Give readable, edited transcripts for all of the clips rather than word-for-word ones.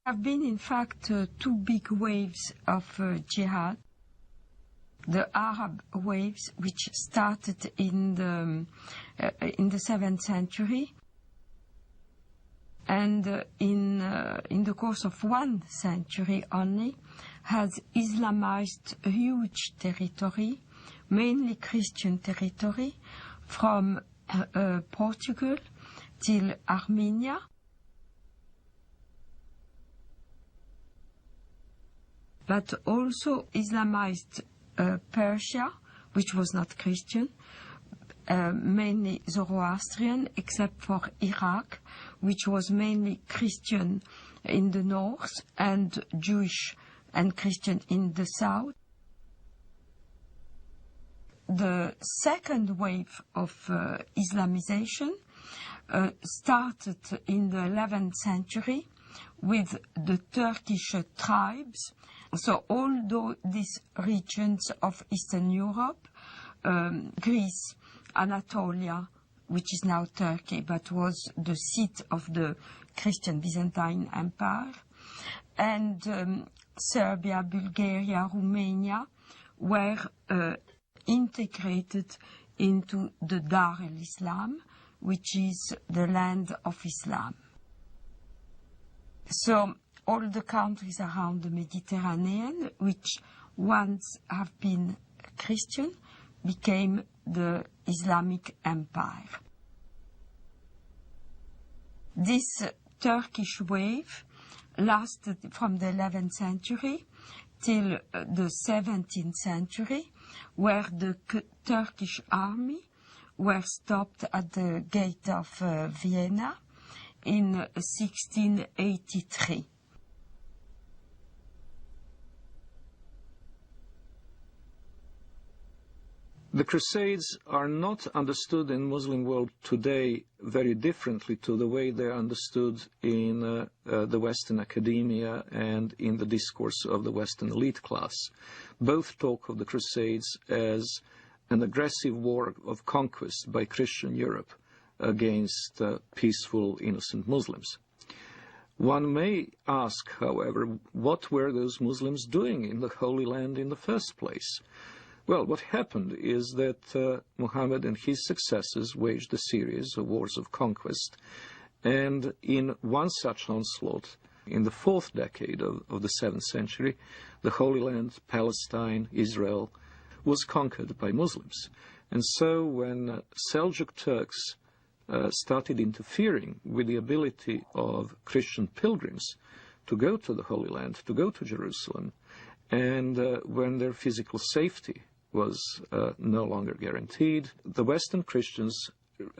have been, in fact, two big waves of jihad. The Arab waves, which started in the 7th century, and in the course of 1 century only, has Islamized a huge territory, mainly Christian territory, from Portugal till Armenia. But also Islamized Persia, which was not Christian, mainly Zoroastrian, except for Iraq, which was mainly Christian in the north and Jewish and Christian in the south. The second wave of Islamization started in the 11th century with the Turkish tribes. So all these regions of Eastern Europe, Greece, Anatolia, which is now Turkey, but was the seat of the Christian Byzantine Empire, and Serbia, Bulgaria, Romania were integrated into the Dar el-Islam, which is the land of Islam. So all the countries around the Mediterranean, which once have been Christian, became the Islamic Empire. This Turkish wave lasted from the 11th century till the 17th century, where the Turkish army were stopped at the gate of Vienna in 1683. The Crusades are not understood in Muslim world today very differently to the way they're understood in the Western academia and in the discourse of the Western elite class. Both talk of the Crusades as an aggressive war of conquest by Christian Europe against peaceful, innocent Muslims. One may ask, however, what were those Muslims doing in the Holy Land in the first place? Well, what happened is that Muhammad and his successors waged a series of wars of conquest, and in one such onslaught, in the 4th decade of the 7th century, the Holy Land, Palestine, Israel, was conquered by Muslims. And so when Seljuk Turks started interfering with the ability of Christian pilgrims to go to the Holy Land, to go to Jerusalem, and when their physical safety was no longer guaranteed, the Western Christians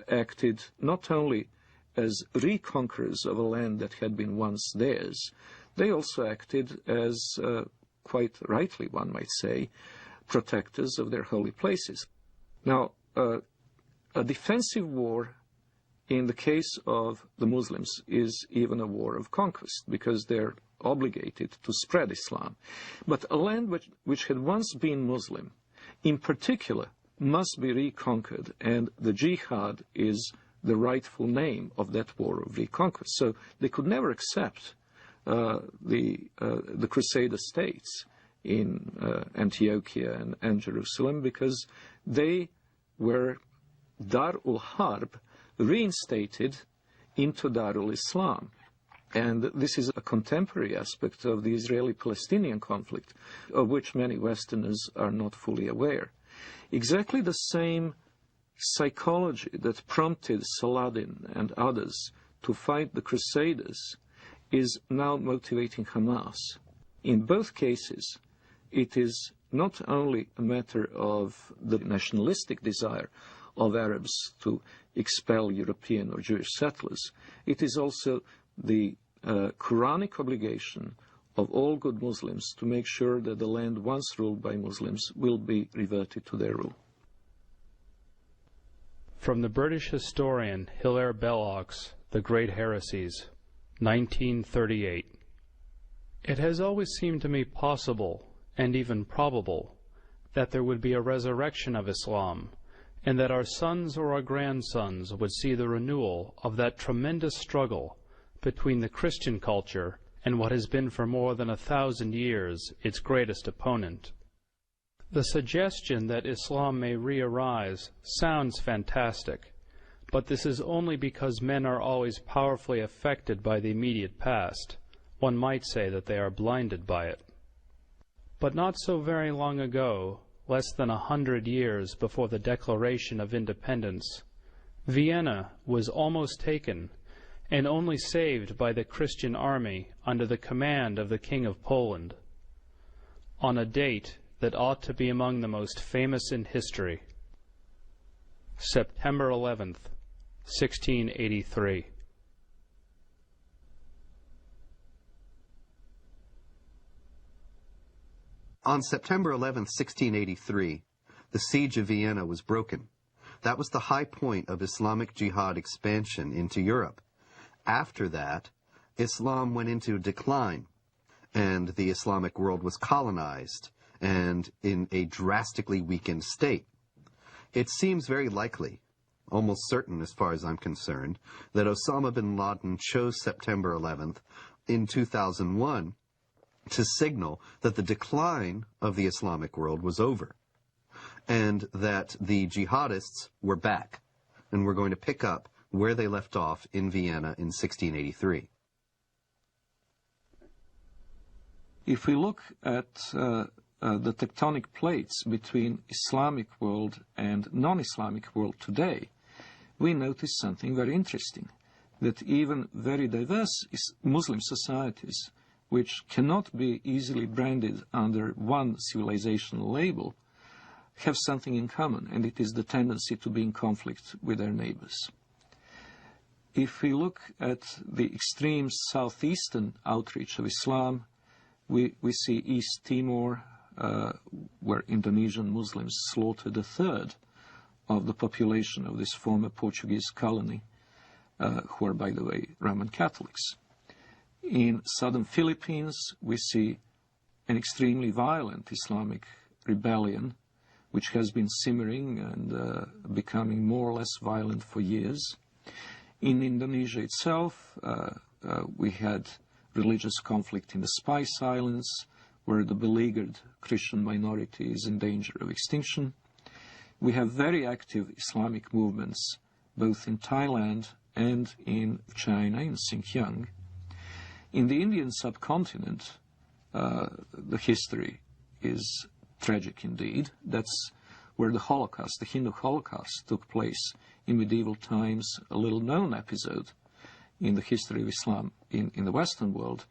acted not only as reconquerors of a land that had been once theirs, they also acted as, quite rightly one might say, protectors of their holy places. Now, a defensive war in the case of the Muslims is even a war of conquest, because they're obligated to spread Islam. But a land which had once been Muslim, in particular, must be reconquered, and the jihad is the rightful name of that war of reconquest. So they could never accept the Crusader states in Antiochia and Jerusalem, because they were Dar ul-Harb reinstated into Dar ul-Islam. And this is a contemporary aspect of the Israeli-Palestinian conflict, of which many Westerners are not fully aware. Exactly the same psychology that prompted Saladin and others to fight the Crusaders is now motivating Hamas. In both cases, it is not only a matter of the nationalistic desire of Arabs to expel European or Jewish settlers, it is also the Quranic obligation of all good Muslims to make sure that the land once ruled by Muslims will be reverted to their rule. From the British historian Hilaire Belloc's The Great Heresies, 1938. It has always seemed to me possible, and even probable, that there would be a resurrection of Islam, and that our sons or our grandsons would see the renewal of that tremendous struggle between the Christian culture and what has been for more than 1,000 years its greatest opponent. The suggestion that Islam may re-arise sounds fantastic, but this is only because men are always powerfully affected by the immediate past. One might say that they are blinded by it. But not so very long ago, less than 100 years before the Declaration of Independence, Vienna was almost taken, and only saved by the Christian army under the command of the King of Poland, on a date that ought to be among the most famous in history. September 11th, 1683. On September 11th, 1683, the siege of Vienna was broken. That was the high point of Islamic jihad expansion into Europe. After that, Islam went into decline, and the Islamic world was colonized and in a drastically weakened state. It seems very likely, almost certain as far as I'm concerned, that Osama bin Laden chose September 11th in 2001 to signal that the decline of the Islamic world was over, and that the jihadists were back, and were going to pick up where they left off in Vienna in 1683. If we look at the tectonic plates between Islamic world and non-Islamic world today, we notice something very interesting, that even very diverse Muslim societies, which cannot be easily branded under one civilizational label, have something in common, and it is the tendency to be in conflict with their neighbors. If we look at the extreme southeastern outreach of Islam, we see East Timor, where Indonesian Muslims slaughtered a third of the population of this former Portuguese colony, who are, by the way, Roman Catholics. In southern Philippines, we see an extremely violent Islamic rebellion, which has been simmering and becoming more or less violent for years. In Indonesia itself, we had religious conflict in the Spice Islands, where the beleaguered Christian minority is in danger of extinction. We have very active Islamic movements, both in Thailand and in China, in Xinjiang. In the Indian subcontinent, the history is tragic indeed. That's where the Holocaust, the Hindu Holocaust, took place in medieval times, a little-known episode in the history of Islam in the Western world,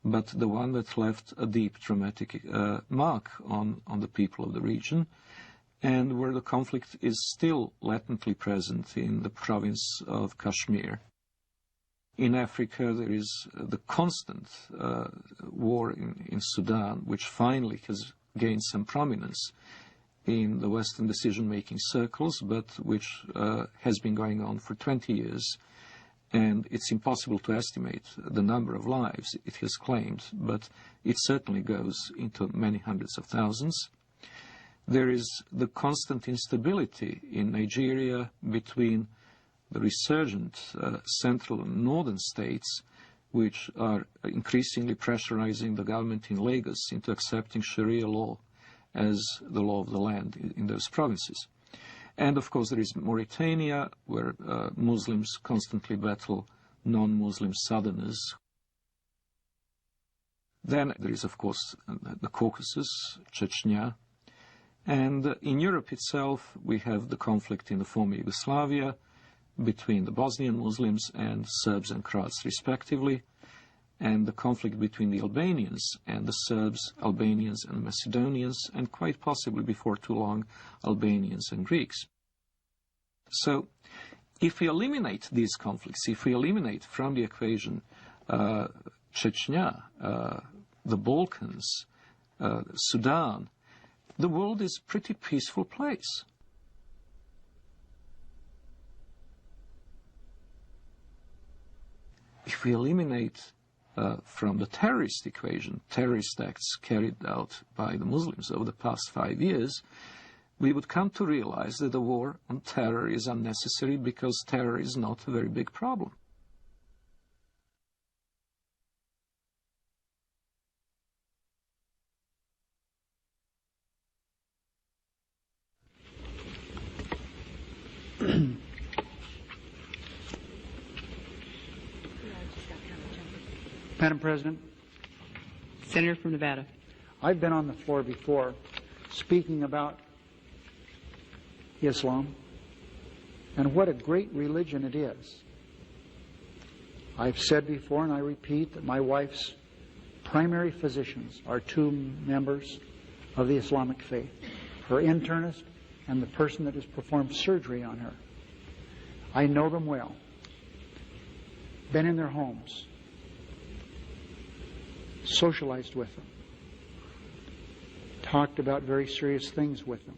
but the one that left a deep traumatic mark on the people of the region, and where the conflict is still latently present in the province of Kashmir. In Africa, there is the constant war in Sudan, which finally has gained some prominence in the Western decision-making circles, but which has been going on for 20 years. And it's impossible to estimate the number of lives it has claimed, but it certainly goes into many hundreds of thousands. There is the constant instability in Nigeria between the resurgent central and northern states, which are increasingly pressurizing the government in Lagos into accepting Sharia law as the law of the land in those provinces. And, of course, there is Mauritania, where Muslims constantly battle non-Muslim southerners. Then there is, of course, the Caucasus, Chechnya. And in Europe itself, we have the conflict in the former Yugoslavia between the Bosnian Muslims and Serbs and Croats, respectively, and the conflict between the Albanians and the Serbs, Albanians and Macedonians, and quite possibly before too long, Albanians and Greeks. So, if we eliminate these conflicts, if we eliminate from the equation Chechnya, the Balkans, Sudan, the world is a pretty peaceful place. If we eliminate from the terrorist equation, terrorist acts carried out by the Muslims over the past 5 years, we would come to realize that the war on terror is unnecessary because terror is not a very big problem. Madam President. Senator from Nevada. I've been on the floor before speaking about Islam and what a great religion it is. I've said before, and I repeat, that my wife's primary physicians are two members of the Islamic faith, her internist and the person that has performed surgery on her. I know them well, been in their homes, socialized with them, talked about very serious things with them.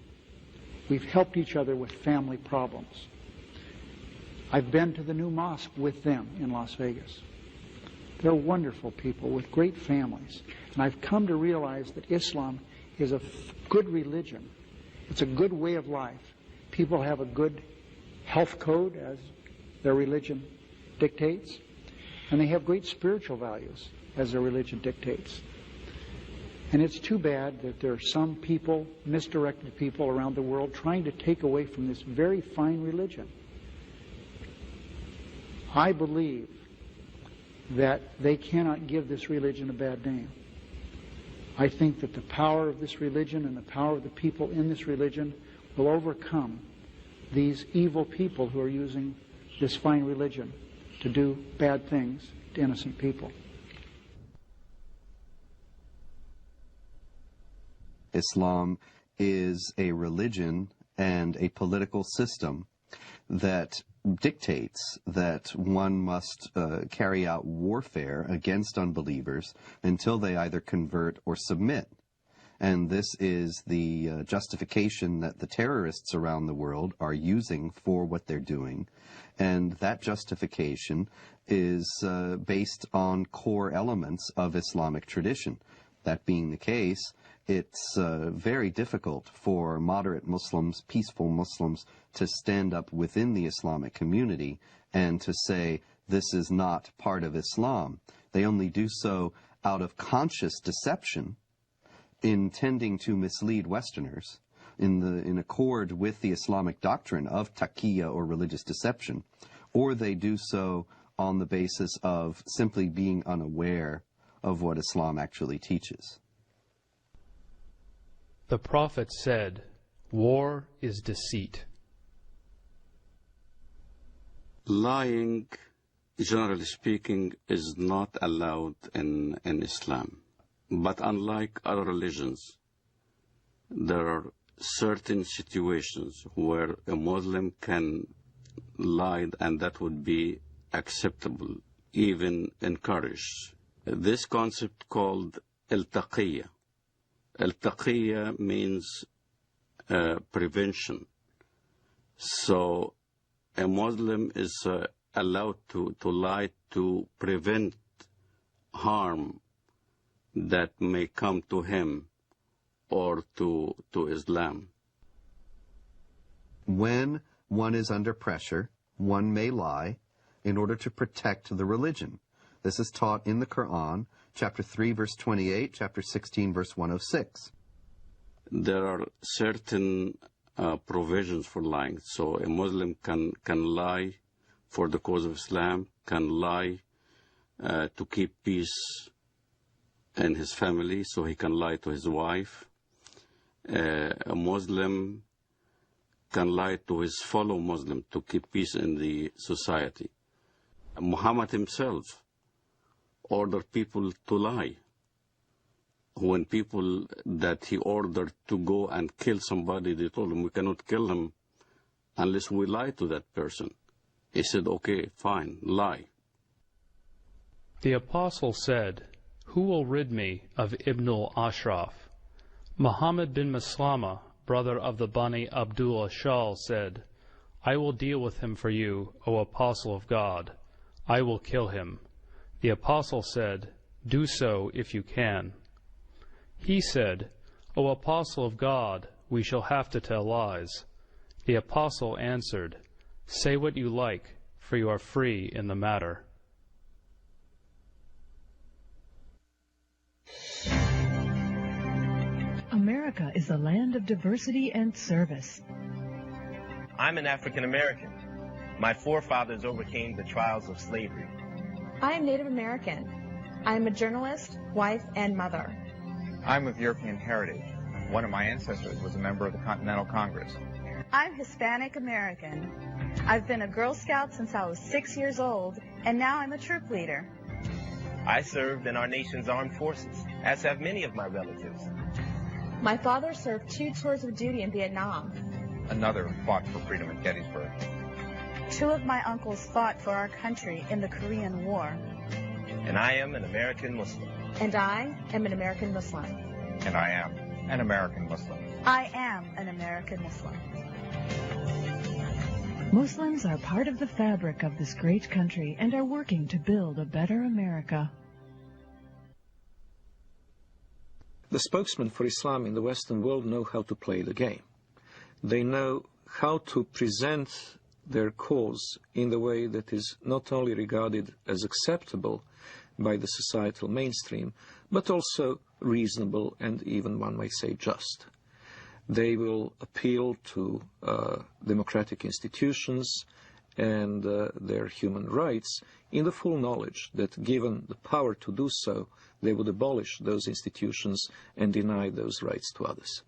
We've helped each other with family problems. I've been to the new mosque with them in Las Vegas. They're wonderful people with great families. And I've come to realize that Islam is a good religion. It's a good way of life. People have a good health code, as their religion dictates. And they have great spiritual values, as their religion dictates. And it's too bad that there are some people, misdirected people around the world, trying to take away from this very fine religion. I believe that they cannot give this religion a bad name. I think that the power of this religion and the power of the people in this religion will overcome these evil people who are using this fine religion to do bad things to innocent people. Islam is a religion and a political system that dictates that one must carry out warfare against unbelievers until they either convert or submit. And this is the justification that the terrorists around the world are using for what they're doing. And that justification is based on core elements of Islamic tradition. That being the case, it's very difficult for moderate Muslims, peaceful Muslims, to stand up within the Islamic community and to say this is not part of Islam. They only do so out of conscious deception, intending to mislead Westerners in accord with the Islamic doctrine of taqiya or religious deception, or they do so on the basis of simply being unaware of what Islam actually teaches. The Prophet said, "War is deceit." Lying, generally speaking, is not allowed in Islam. But unlike other religions, there are certain situations where a Muslim can lie, and that would be acceptable, even encouraged. This concept called taqiya. Taqiya means prevention. So a Muslim is allowed to lie to prevent harm that may come to him or to Islam. When one is under pressure, one may lie in order to protect the religion. This is taught in the Quran, chapter 3, verse 28, chapter 16, verse 106. There are certain provisions for lying. So a Muslim can lie for the cause of Islam, can lie to keep peace in his family, so he can lie to his wife. A Muslim can lie to his fellow Muslim to keep peace in the society. Muhammad himself ordered people to lie. When people that he ordered to go and kill somebody, they told him, we cannot kill him unless we lie to that person. He said, okay, fine, lie. The apostle said, "Who will rid me of Ibn al-Ashraf?" Muhammad bin Maslama, brother of the Bani Abdul Ashal, said, "I will deal with him for you, O apostle of God. I will kill him." The apostle said, "Do so if you can." He said, "O apostle of God, we shall have to tell lies." The apostle answered, "Say what you like, for you are free in the matter." America is a land of diversity and service. I'm an African American. My forefathers overcame the trials of slavery. I am Native American. I am a journalist, wife, and mother. I'm of European heritage. One of my ancestors was a member of the Continental Congress. I'm Hispanic American. I've been a Girl Scout since I was 6 years old, and now I'm a troop leader. I served in our nation's armed forces, as have many of my relatives. My father served 2 tours of duty in Vietnam. Another fought for freedom at Gettysburg. 2 of my uncles fought for our country in the Korean War. And I am an American Muslim. And I am an American Muslim. And I am an American Muslim. I am an American Muslim. Muslims are part of the fabric of this great country and are working to build a better America. The spokesmen for Islam in the Western world know how to play the game. They know how to present their cause in the way that is not only regarded as acceptable by the societal mainstream, but also reasonable and even, one may say, just. They will appeal to democratic institutions and their human rights in the full knowledge that, given the power to do so, they would abolish those institutions and deny those rights to others.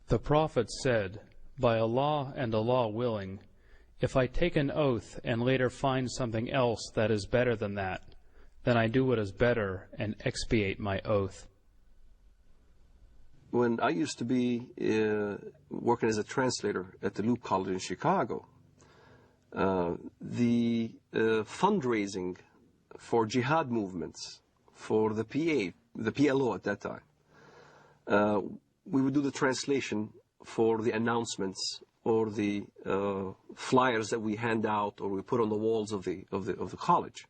The Prophet said, "By Allah and Allah willing, if I take an oath and later find something else that is better than that, then I do what is better and expiate my oath." When I used to be working as a translator at the Loop College in Chicago, the fundraising for jihad movements, for the PLO at that time, we would do the translation for the announcements or the flyers that we hand out or we put on the walls of the college.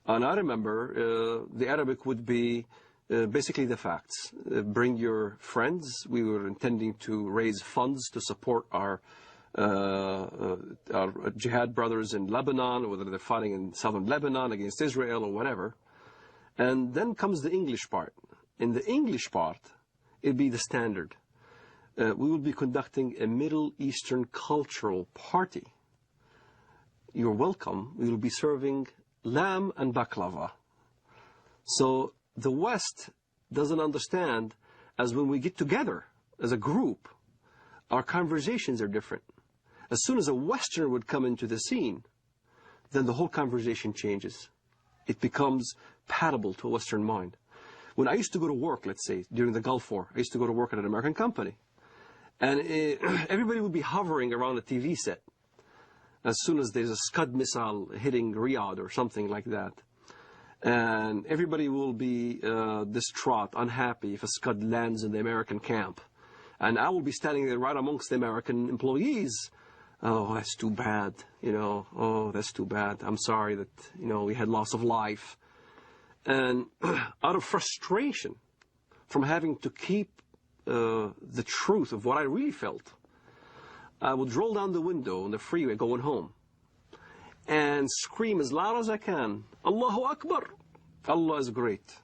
And I remember the Arabic would be basically the facts. Bring your friends. We were intending to raise funds to support our jihad brothers in Lebanon, whether they're fighting in southern Lebanon against Israel or whatever. And then comes the English part. In the English part, it'd be the standard. We will be conducting a Middle Eastern cultural party. You're welcome. We will be serving lamb and baklava. So the West doesn't understand, as when we get together as a group, our conversations are different. As soon as a Westerner would come into the scene, then the whole conversation changes. It becomes palatable to a Western mind. When I used to go to work, let's say, during the Gulf War, I used to go to work at an American company. And everybody would be hovering around a TV set as soon as there's a Scud missile hitting Riyadh or something like that. And everybody will be distraught, unhappy if a Scud lands in the American camp. And I will be standing there right amongst the American employees. Oh, that's too bad, you know. Oh, that's too bad. I'm sorry that, you know, we had loss of life. And out of frustration from having to keep the truth of what I really felt, I would roll down the window on the freeway going home and scream as loud as I can, Allahu Akbar, Allah is great.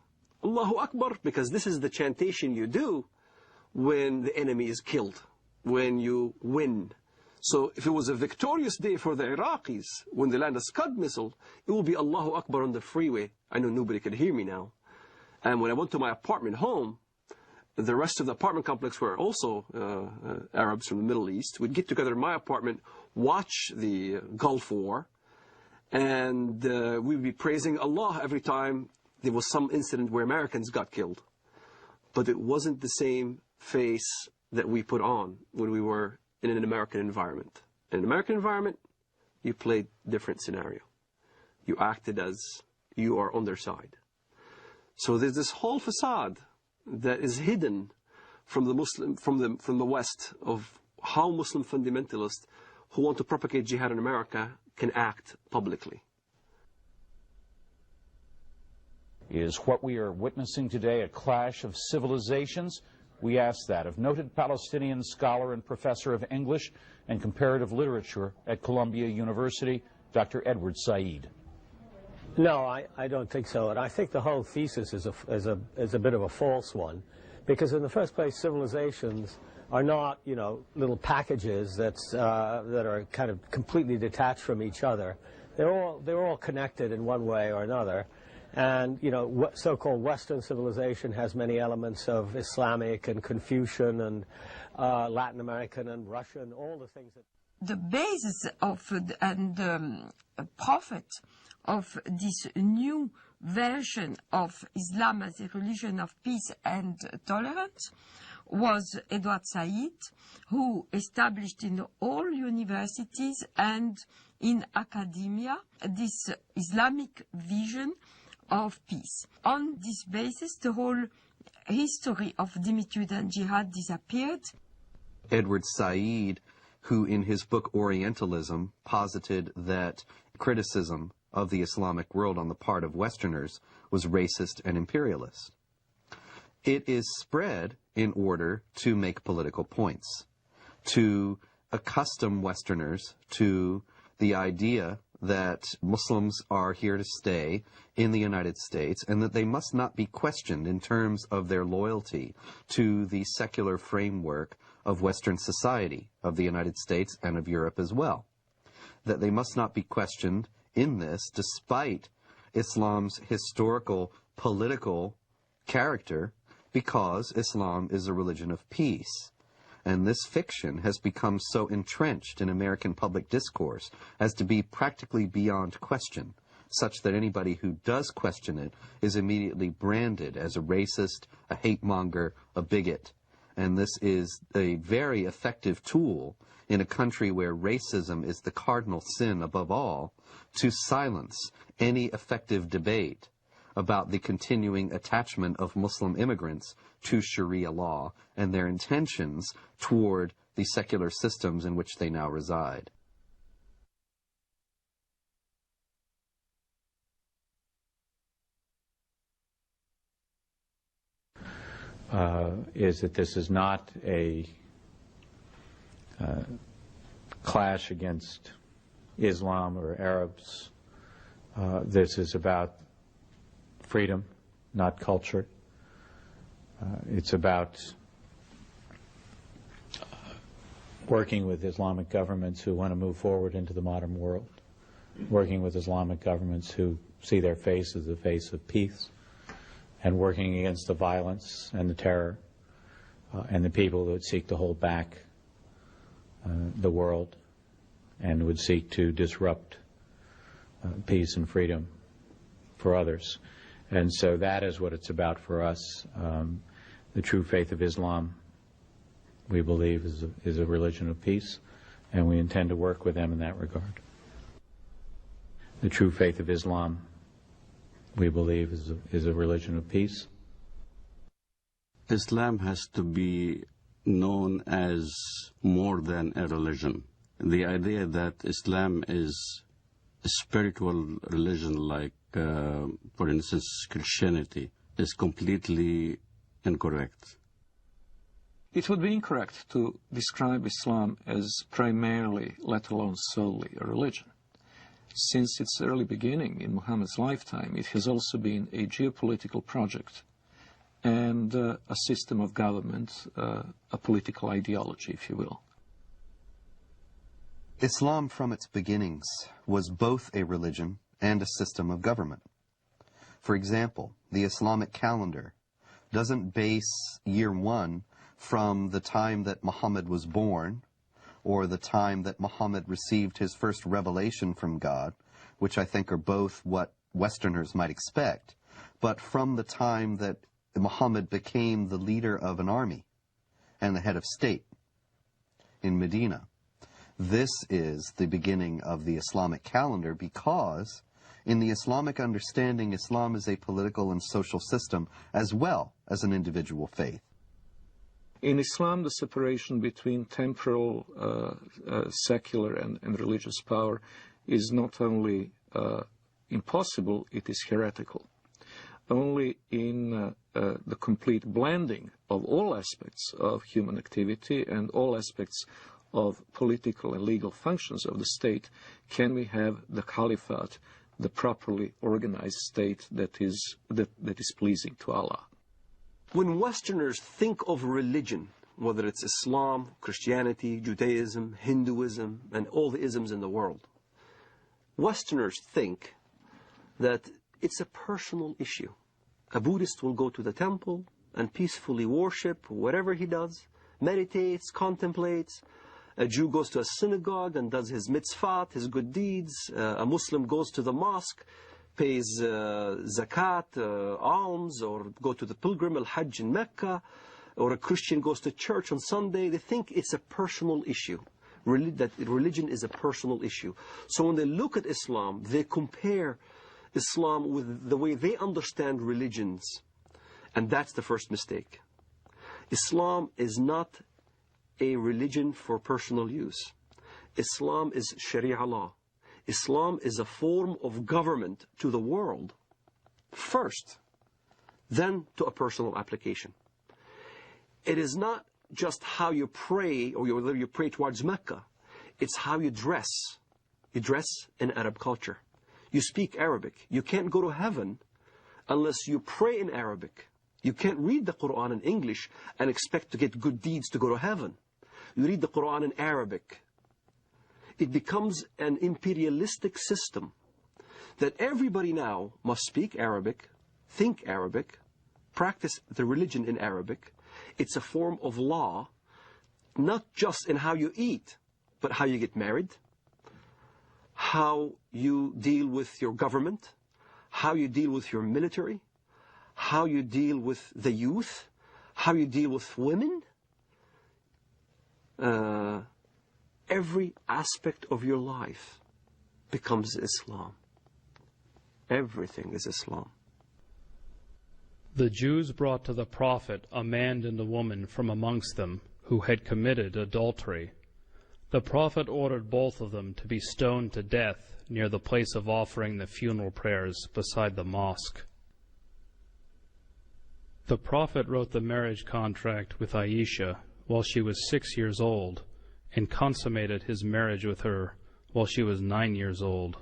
Allahu Akbar, because this is the chantation you do when the enemy is killed, when you win. So if it was a victorious day for the Iraqis, when they land a Scud missile, it will be Allahu Akbar on the freeway. I know nobody could hear me now. And when I went to my apartment home, the rest of the apartment complex were also Arabs from the Middle East. We'd get together in my apartment, watch the Gulf War, and we'd be praising Allah every time there was some incident where Americans got killed. But it wasn't the same face that we put on when we were in an American environment. In an American environment, you played different scenario. You acted as you are on their side. So there's this whole facade that is hidden from the West of how Muslim fundamentalists who want to propagate jihad in America can act publicly. Is what we are witnessing today a clash of civilizations? We ask that of noted Palestinian scholar and professor of English and comparative literature at Columbia University, Dr. Edward Said. No, I don't think so. And I think the whole thesis is a bit of a false one. Because in the first place, civilizations are not, you know, little packages that are kind of completely detached from each other. They're all connected in one way or another. And, you know, so-called Western civilization has many elements of Islamic and Confucian and Latin American and Russian, all the things that... The basis of and prophet of this new version of Islam as a religion of peace and tolerance was Edward Said, who established in all universities and in academia this Islamic vision of peace. On this basis, the whole history of dhimmitude and jihad disappeared. Edward Said, who in his book Orientalism posited that criticism of the Islamic world on the part of Westerners was racist and imperialist. It is spread in order to make political points, to accustom Westerners to the idea that Muslims are here to stay in the United States and that they must not be questioned in terms of their loyalty to the secular framework of Western society, of the United States and of Europe as well. That they must not be questioned in this despite Islam's historical, political character, because Islam is a religion of peace. And this fiction has become so entrenched in American public discourse as to be practically beyond question, such that anybody who does question it is immediately branded as a racist, a hate-monger, a bigot. And this is a very effective tool in a country where racism is the cardinal sin above all, to silence any effective debate about the continuing attachment of Muslim immigrants to Sharia law and their intentions toward the secular systems in which they now reside. Is that this is not a clash against Islam or Arabs. This is about freedom, not culture. It's about working with Islamic governments who want to move forward into the modern world, working with Islamic governments who see their face as the face of peace, and working against the violence and the terror and the people that seek to hold back the world and would seek to disrupt peace and freedom for others. And so that is what it's about for us. The true faith of Islam, we believe, is a religion of peace, and we intend to work with them in that regard. The true faith of Islam, we believe, is a religion of peace. Islam has to be known as more than a religion. The idea that Islam is a spiritual religion like, for instance, Christianity, is completely incorrect. It would be incorrect to describe Islam as primarily, let alone solely, a religion. Since its early beginning in Muhammad's lifetime, it has also been a geopolitical project and a system of government, a political ideology, if you will. Islam from its beginnings was both a religion and a system of government. For example, the Islamic calendar doesn't base year one from the time that Muhammad was born or the time that Muhammad received his first revelation from God, which I think are both what Westerners might expect, but from the time that Muhammad became the leader of an army and the head of state in Medina. This is the beginning of the Islamic calendar because in the Islamic understanding, Islam is a political and social system as well as an individual faith. In Islam, the separation between temporal, secular, and religious power is not only impossible, it is heretical. Only in the complete blending of all aspects of human activity and all aspects of political and legal functions of the state can we have the caliphate, the properly organized state that is pleasing to Allah. When Westerners think of religion, whether it's Islam, Christianity, Judaism, Hinduism, and all the isms in the world, Westerners think that it's a personal issue. A Buddhist will go to the temple and peacefully worship whatever he does, meditates, contemplates. A Jew goes to a synagogue and does his mitzvot, his good deeds. A Muslim goes to the mosque, pays zakat, alms, or go to the pilgrim al-Hajj in Mecca, or a Christian goes to church on Sunday. They think it's a personal issue, that religion is a personal issue. So when they look at Islam, they compare Islam with the way they understand religions. And that's the first mistake. Islam is not a religion for personal use. Islam is Sharia law. Islam is a form of government to the world first, then to a personal application. It is not just how you pray or whether you pray towards Mecca. It's how you dress. You dress in Arab culture. You speak Arabic. You can't go to heaven unless you pray in Arabic. You can't read the Quran in English and expect to get good deeds to go to heaven. You read the Quran in Arabic. It becomes an imperialistic system that everybody now must speak Arabic, think Arabic, practice the religion in Arabic. It's a form of law, not just in how you eat, but how you get married, how you deal with your government, how you deal with your military, how you deal with the youth, how you deal with women. Every aspect of your life becomes Islam. Everything is Islam. The Jews brought to the Prophet a man and a woman from amongst them who had committed adultery. The Prophet ordered both of them to be stoned to death near the place of offering the funeral prayers beside the mosque. The Prophet wrote the marriage contract with Aisha while she was 6 years old, and consummated his marriage with her while she was 9 years old,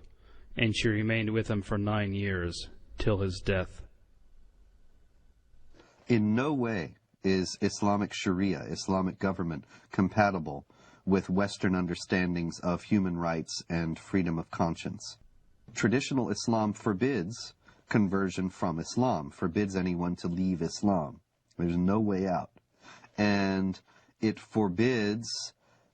and she remained with him for 9 years, till his death. In no way is Islamic Sharia, Islamic government, compatible with Western understandings of human rights and freedom of conscience. Traditional Islam forbids conversion from Islam, forbids anyone to leave Islam. There's no way out. And it forbids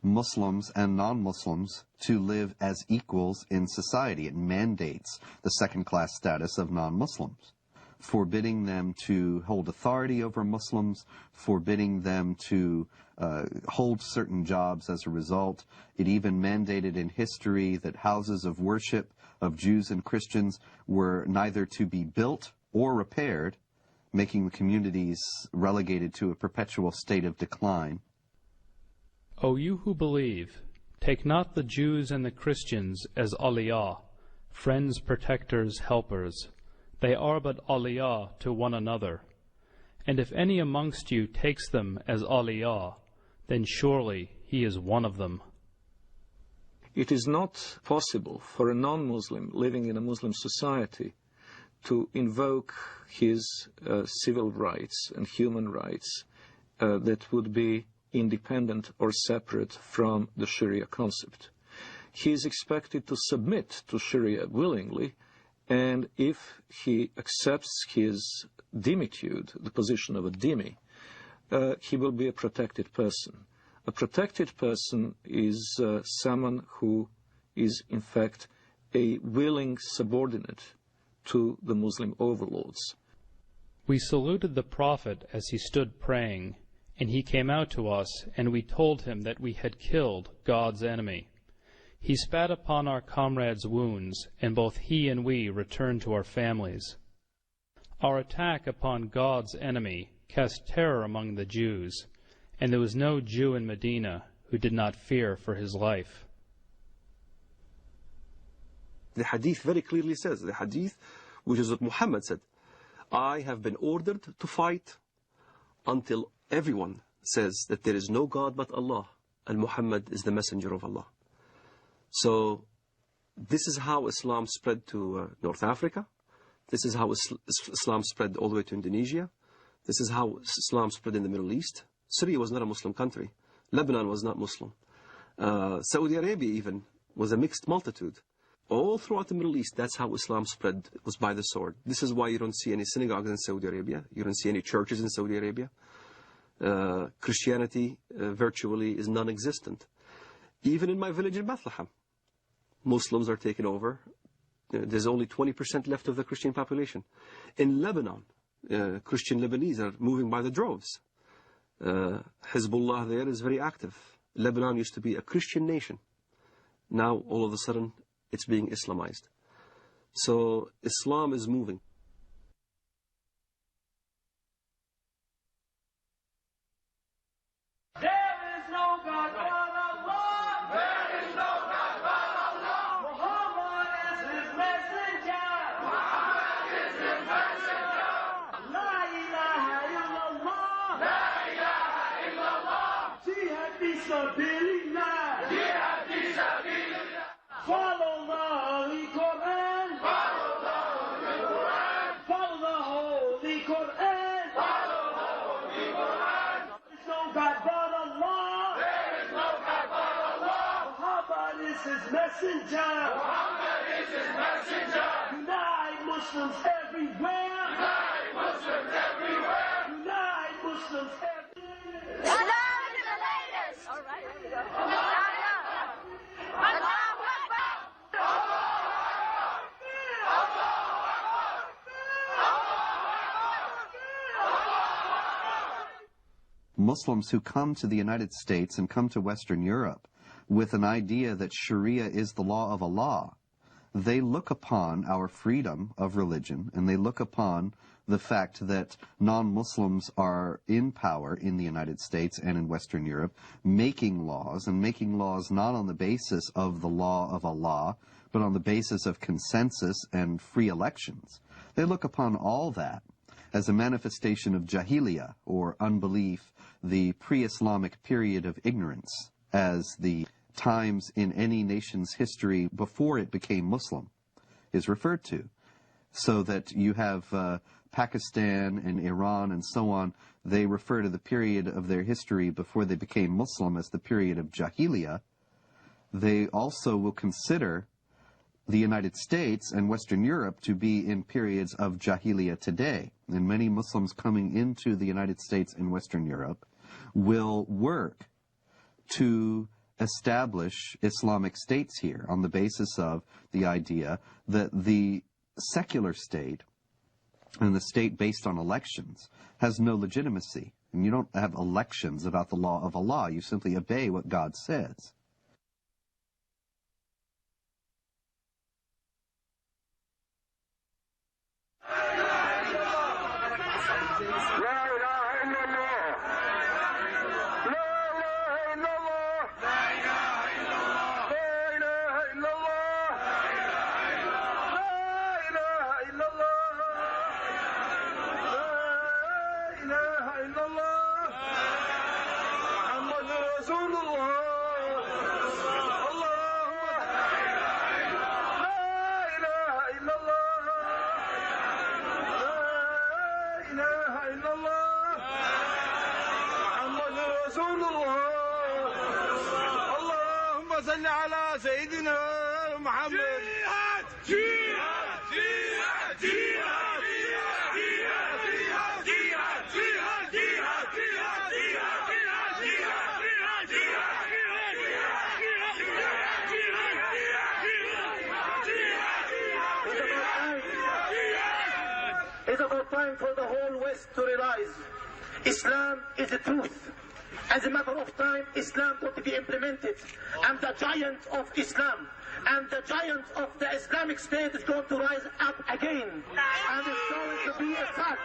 Muslims and non-Muslims to live as equals in society. It mandates the second-class status of non-Muslims, forbidding them to hold authority over Muslims, forbidding them to hold certain jobs as a result. It even mandated in history that houses of worship of Jews and Christians were neither to be built or repaired, making the communities relegated to a perpetual state of decline. O you who believe, take not the Jews and the Christians as awliya, friends, protectors, helpers. They are but awliya to one another. And if any amongst you takes them as awliya, then surely he is one of them. It is not possible for a non-Muslim living in a Muslim society to invoke his civil rights and human rights that would be independent or separate from the Sharia concept. He is expected to submit to Sharia willingly, and if he accepts his dhimmitude, the position of a dhimmi, he will be a protected person. A protected person is someone who is in fact a willing subordinate to the Muslim overlords. We saluted the Prophet as he stood praying, and he came out to us, and we told him that we had killed God's enemy. He spat upon our comrades' wounds, and both he and we returned to our families. Our attack upon God's enemy cast terror among the Jews, and there was no Jew in Medina who did not fear for his life. The hadith very clearly says, the hadith, which is what Muhammad said, I have been ordered to fight until everyone says that there is no God but Allah, and Muhammad is the messenger of Allah. So this is how Islam spread to North Africa. This is how Islam spread all the way to Indonesia. This is how Islam spread in the Middle East. Syria was not a Muslim country. Lebanon was not Muslim. Saudi Arabia even was a mixed multitude. All throughout the Middle East, that's how Islam spread, was by the sword. This is why you don't see any synagogues in Saudi Arabia. You don't see any churches in Saudi Arabia. Christianity virtually is non-existent. Even in my village in Bethlehem, Muslims are taking over. There's only 20% left of the Christian population. In Lebanon, Christian Lebanese are moving by the droves. Hezbollah there is very active. Lebanon used to be a Christian nation. Now, all of a sudden, it's being Islamized. So, Islam is moving. Muhammad is his messenger. Unite Muslims everywhere. Unite Muslims everywhere. Unite Muslims everywhere. Islam is the latest. All right, here we go. Allahu Akbar. Muslims who come to the United States and come to Western Europe with an idea that Sharia is the law of Allah, they look upon our freedom of religion, and they look upon the fact that non-Muslims are in power in the United States and in Western Europe, making laws, and making laws not on the basis of the law of Allah, but on the basis of consensus and free elections. They look upon all that as a manifestation of jahiliyyah, or unbelief, the pre-Islamic period of ignorance, as the times in any nation's history before it became Muslim is referred to. So that you have Pakistan and Iran and so on, they refer to the period of their history before they became Muslim as the period of Jahiliyyah. They also will consider the United States and Western Europe to be in periods of Jahiliyyah today. And many Muslims coming into the United States and Western Europe will work to establish Islamic states here on the basis of the idea that the secular state and the state based on elections has no legitimacy. And you don't have elections about the law of Allah. You simply obey what God says. صل على سيدنا محمد. جهاد جهاد جهاد جهاد It's about time for the whole West to realize Islam is the truth. As a matter of time, Islam got to be implemented. And the giant of Islam and the giant of the Islamic State is going to rise up again. And it's going to be a fact.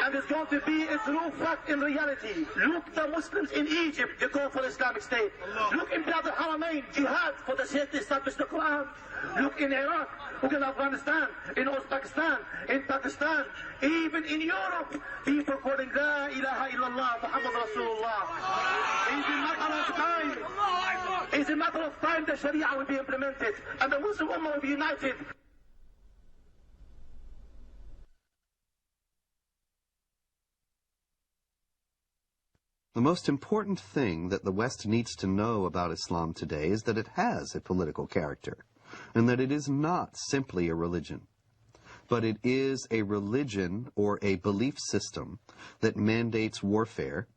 And it's going to be a true fact in reality. Look, the Muslims in Egypt, they call for Islamic State. Look in Bilad al-Haramain, jihad for the sake to establish the Quran. Look in Iraq, look in Afghanistan, in Uzbekistan, in Pakistan, even in Europe, people calling La ilaha illallah, Muhammad Rasulullah. It's a matter of time. It's a matter of time the Sharia will be implemented and the Muslim Ummah will be united. The most important thing that the West needs to know about Islam today is that it has a political character, and that it is not simply a religion, but it is a religion or a belief system that mandates warfare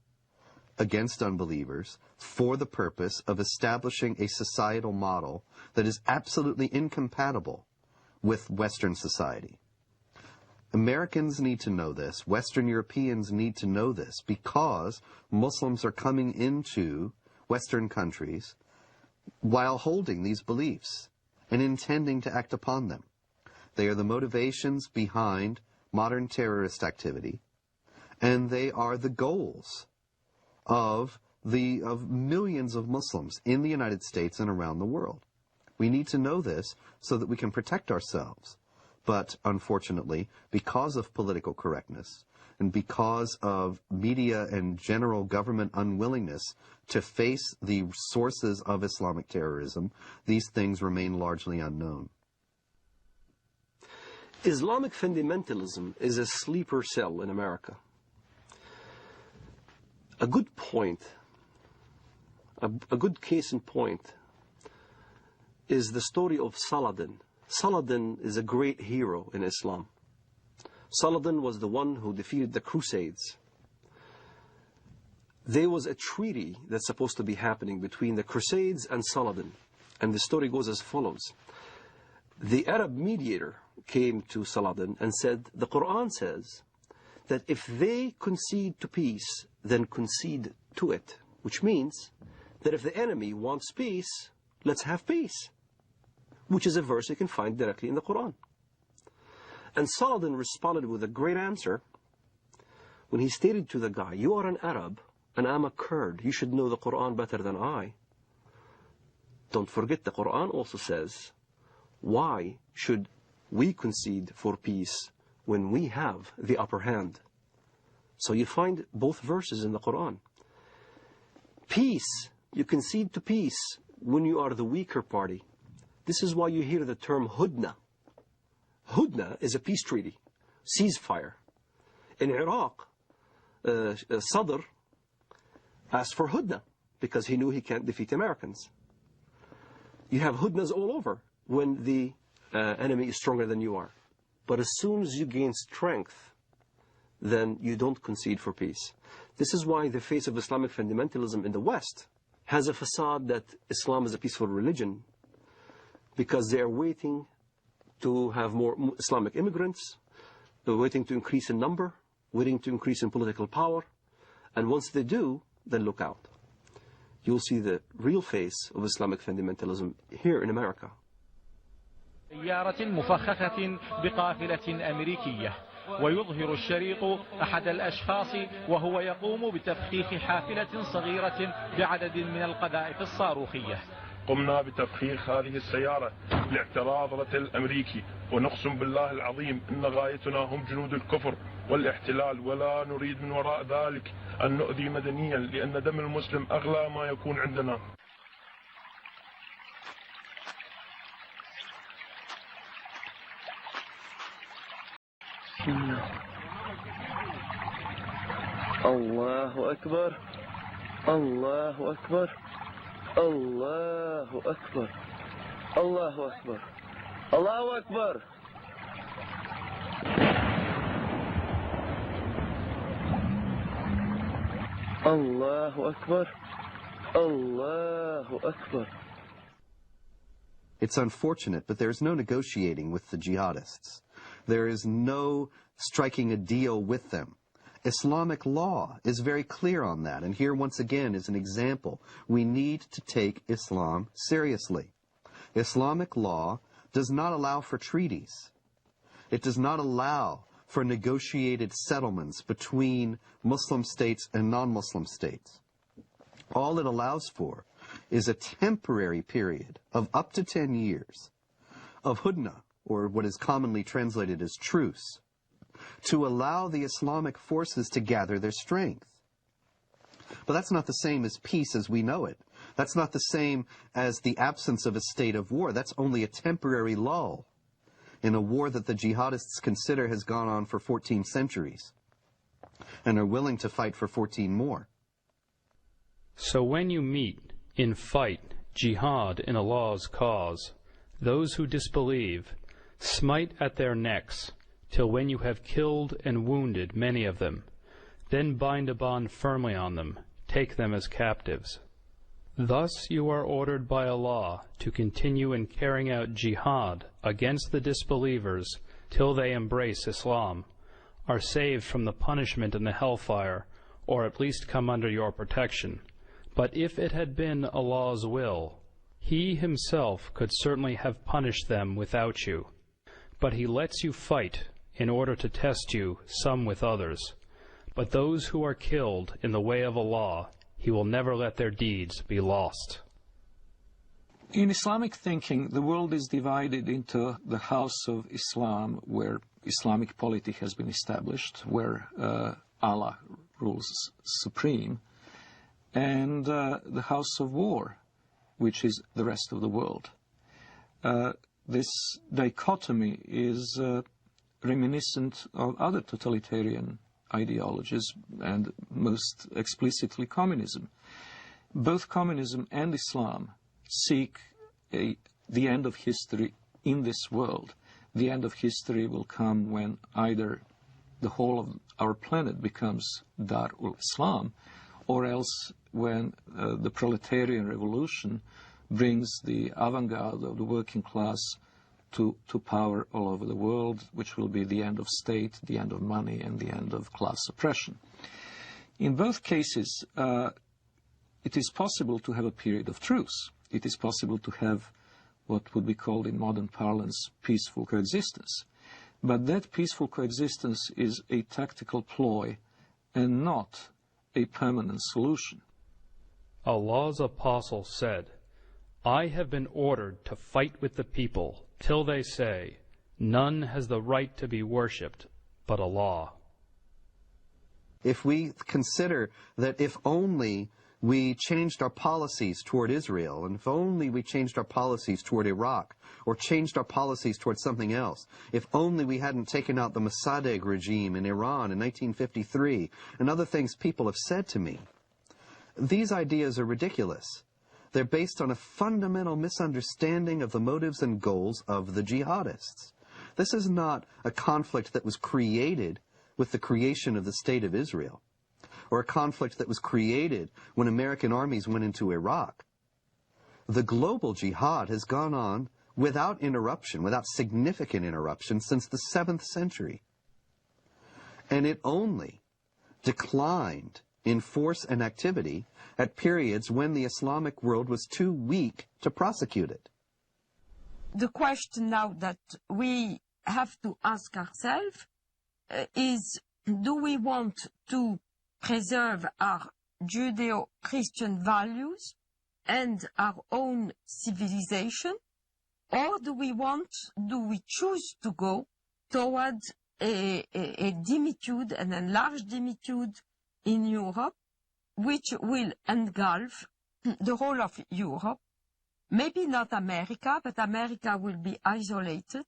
against unbelievers for the purpose of establishing a societal model that is absolutely incompatible with Western society. Americans need to know this. Western Europeans need to know this because Muslims are coming into Western countries while holding these beliefs and intending to act upon them. They are the motivations behind modern terrorist activity, and they are the goals of millions of Muslims in the United States and around the world. We need to know this so that we can protect ourselves. But unfortunately, because of political correctness and because of media and general government unwillingness to face the sources of Islamic terrorism, these things remain largely unknown. Islamic fundamentalism is a sleeper cell in America. A good point, a good case in point, is the story of Saladin. Saladin is a great hero in Islam. Saladin was the one who defeated the Crusades. There was a treaty that's supposed to be happening between the Crusades and Saladin. And the story goes as follows. The Arab mediator came to Saladin and said, the Quran says that if they concede to peace, then concede to it. Which means that if the enemy wants peace, let's have peace. Which is a verse you can find directly in the Quran. And Saladin responded with a great answer when he stated to the guy, you are an Arab and I'm a Kurd. You should know the Quran better than I. Don't forget the Quran also says, why should we concede for peace when we have the upper hand? So you find both verses in the Quran. Peace, you concede to peace when you are the weaker party. This is why you hear the term Hudna. Hudna is a peace treaty, ceasefire. In Iraq, Sadr asked for Hudna because he knew he can't defeat Americans. You have Hudnas all over when the enemy is stronger than you are. But as soon as you gain strength, then you don't concede for peace. This is why the face of Islamic fundamentalism in the West has a facade that Islam is a peaceful religion, because they are waiting to have more Islamic immigrants, they're waiting to increase in number, waiting to increase in political power, and once they do, then look out. You'll see the real face of Islamic fundamentalism here in America. سيارة مفخخة بقافلة أمريكية ويظهر الشريط أحد الأشخاص وهو يقوم بتفخيخ حافلة صغيرة بعدد من القذائف الصاروخية. قمنا بتفخيخ هذه السيارة لاعتراض رتل الأمريكي ونقسم بالله العظيم إن غايتنا هم جنود الكفر والاحتلال ولا نريد من وراء ذلك أن نؤذي مدنيا لأن دم المسلم أغلى ما يكون عندنا. الله أكبر الله أكبر الله أكبر الله أكبر الله أكبر الله أكبر الله أكبر. It's unfortunate, but there's no negotiating with the jihadists. There is no striking a deal with them. Islamic law is very clear on that, and here once again is an example. We need to take Islam seriously. Islamic law does not allow for treaties. It does not allow for negotiated settlements between Muslim states and non-Muslim states. All it allows for is a temporary period of up to 10 years of hudna, or what is commonly translated as truce, to allow the Islamic forces to gather their strength. But that's not the same as peace as we know it. That's not the same as the absence of a state of war. That's only a temporary lull in a war that the jihadists consider has gone on for 14 centuries and are willing to fight for 14 more. So when you meet, in fight, jihad in Allah's cause, those who disbelieve, smite at their necks, till when you have killed and wounded many of them, then bind a bond firmly on them, take them as captives. Thus you are ordered by Allah to continue in carrying out jihad against the disbelievers till they embrace Islam, are saved from the punishment in the hellfire, or at least come under your protection. But if it had been Allah's will, He Himself could certainly have punished them without you. But He lets you fight in order to test you, some with others. But those who are killed in the way of Allah, He will never let their deeds be lost. In Islamic thinking, the world is divided into the house of Islam, where Islamic polity has been established, where Allah rules supreme, and the house of war, which is the rest of the world. This dichotomy is reminiscent of other totalitarian ideologies, and most explicitly communism. Both communism and Islam seek the end of history in this world. The end of history will come when either the whole of our planet becomes Darul Islam, or else when the proletarian revolution brings the avant-garde of the working class to power all over the world, which will be the end of state, the end of money, and the end of class oppression. In both cases, it is possible to have a period of truce. It is possible to have what would be called in modern parlance peaceful coexistence. But that peaceful coexistence is a tactical ploy and not a permanent solution. Allah's apostle said, I have been ordered to fight with the people till they say, none has the right to be worshipped but Allah. If we consider that if only we changed our policies toward Israel, and if only we changed our policies toward Iraq, or changed our policies toward something else, if only we hadn't taken out the Mossadegh regime in Iran in 1953, and other things people have said to me, these ideas are ridiculous. They're based on a fundamental misunderstanding of the motives and goals of the jihadists. This is not a conflict that was created with the creation of the State of Israel, or a conflict that was created when American armies went into Iraq. The global jihad has gone on without interruption, without significant interruption, since the 7th century. And it only declined in force and activity at periods when the Islamic world was too weak to prosecute it. The question now that we have to ask ourselves is, do we want to preserve our Judeo-Christian values and our own civilization, or do we choose to go towards a dimitude, an enlarged dimitude in Europe, which will engulf the whole of Europe? Maybe not America, but America will be isolated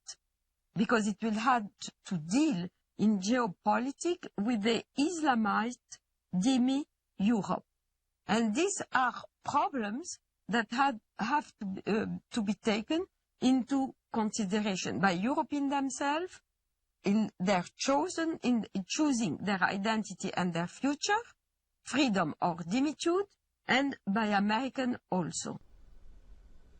because it will have to deal in geopolitics with the Islamized demi-Europe. And these are problems that have to be taken into consideration by Europeans themselves in choosing their identity and their future, freedom or dimitude, and by Americans also.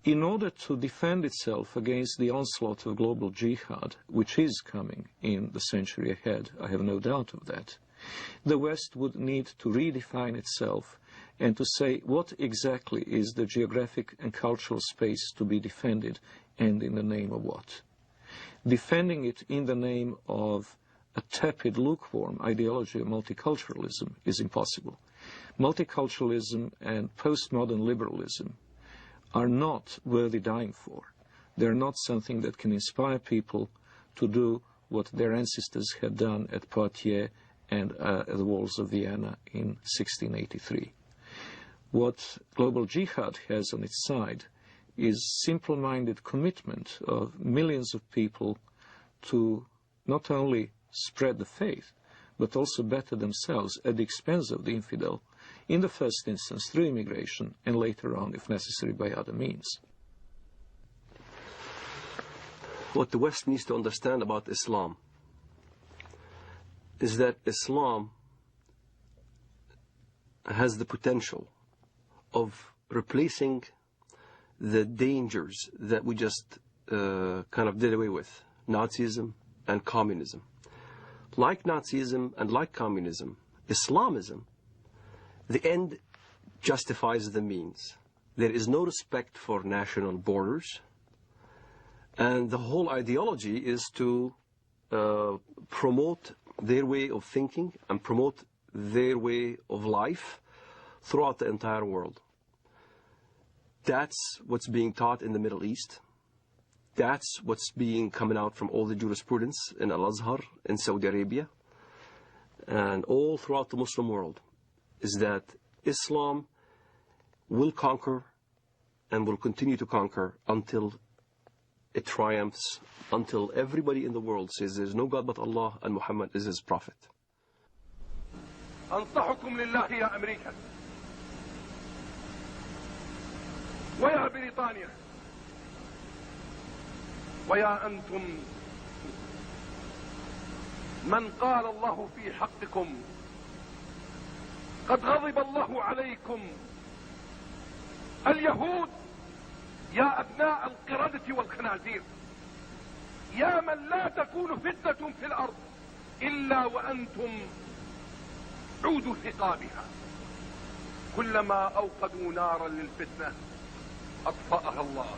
In order to defend itself against the onslaught of global jihad, which is coming in the century ahead, I have no doubt of that, the West would need to redefine itself and to say what exactly is the geographic and cultural space to be defended, and in the name of what. Defending it in the name of a tepid, lukewarm ideology of multiculturalism is impossible. Multiculturalism and postmodern liberalism are not worthy dying for. They're not something that can inspire people to do what their ancestors had done at Poitiers and at the walls of Vienna in 1683. What global jihad has on its side is simple-minded commitment of millions of people to not only spread the faith, but also better themselves at the expense of the infidel in the first instance through immigration, and later on, if necessary, by other means. What the West needs to understand about Islam is that Islam has the potential of replacing the dangers that we just kind of did away with, Nazism and communism. Like Nazism and like communism, Islamism, the end justifies the means. There is no respect for national borders, and the whole ideology is to promote their way of thinking and promote their way of life throughout the entire world. That's what's being taught in the Middle East. That's what's being coming out from all the jurisprudence in Al-Azhar, in Saudi Arabia, and all throughout the Muslim world, is that Islam will conquer and will continue to conquer until it triumphs, until everybody in the world says there's no God but Allah and Muhammad is his prophet. أنصحكم لله يا أمريكا ويا بريطانيا ويا أنتم من قال الله في حقكم قد غضب الله عليكم اليهود يا أبناء القردة والخنازير يا من لا تكون فتنة في الأرض إلا وأنتم عود ثقابها كلما أوقدوا نارا للفتنة أطفأها الله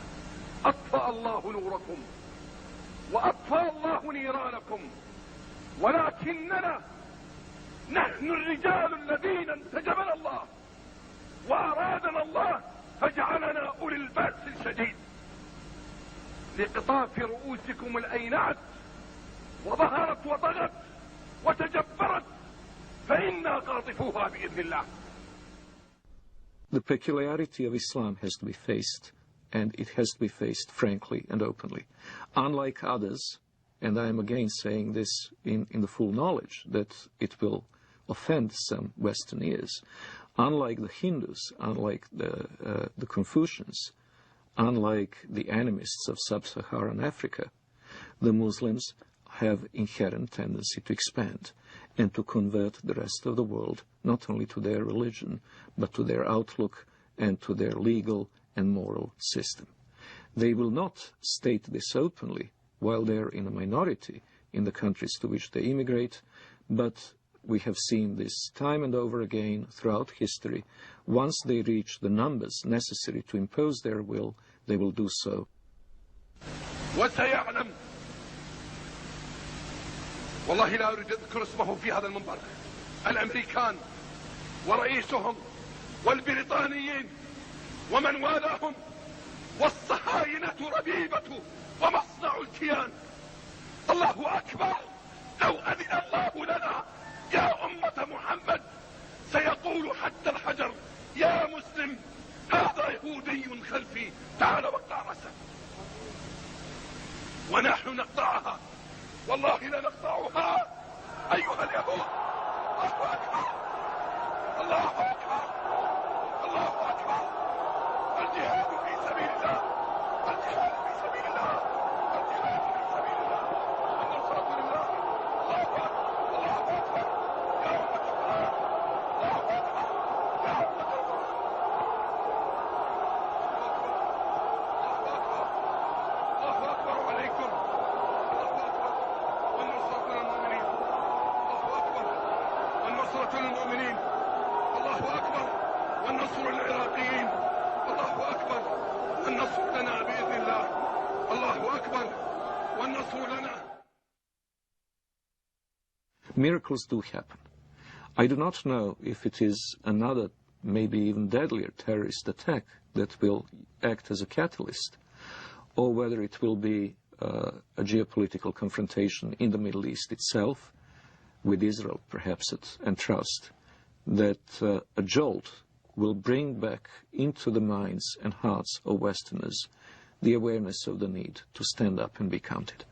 أطفأ الله نوركم وأطفأ الله نيرانكم ولكننا نحن الرجال الذين انتجبنا الله وأرادنا الله فجعلنا أولي البأس الشديد لقطاف رؤوسكم الأينعت وظهرت وطغت وتجبرت فإنا قاطفوها بإذن الله. The peculiarity of Islam has to be faced, and it has to be faced frankly and openly. Unlike others, and I am again saying this in the full knowledge that it will offend some Western ears, unlike the Hindus, unlike the Confucians, unlike the animists of sub-Saharan Africa, the Muslims have inherent tendency to expand and to convert the rest of the world, not only to their religion, but to their outlook and to their legal and moral system. They will not state this openly while they're in a minority in the countries to which they immigrate, but we have seen this time and over again throughout history. Once they reach the numbers necessary to impose their will, they will do so. وسيعلم والله لا أريد أذكر اسمه في هذا المنبر الأمريكان ورئيسهم والبريطانيين ومن والاهم والصهاينة ربيبة ومصنع الكيان. الله أكبر لو أذن الله لنا يا أمة محمد سيقول حتى الحجر يا مسلم هذا يهودي خلفي تعال واقطع رأسه ونحن نقطعها والله لنقطعها أيها اليهود. الله أكبر الله أكبر الله أكبر. الجهاد في سبيل الله الجهاد في سبيل الله الجهاد في سبيل الله النصرة لله. الله أكبر الله أكبر يا أمة القرآن. الله أكبر يا أمة القرآن. الله أكبر عليكم. الله أكبر والنصرة للمؤمنين. الله أكبر والنصرة للمؤمنين. الله أكبر والنصر للعراقيين. الله أكبر والنصر لنا بإذن الله. الله أكبر والنصر لنا. Miracles do happen. I do not know if it is another, maybe even deadlier terrorist attack that will act as a catalyst, or whether it will be a geopolitical confrontation in the Middle East itself, with Israel perhaps, and trust that a jolt will bring back into the minds and hearts of Westerners the awareness of the need to stand up and be counted.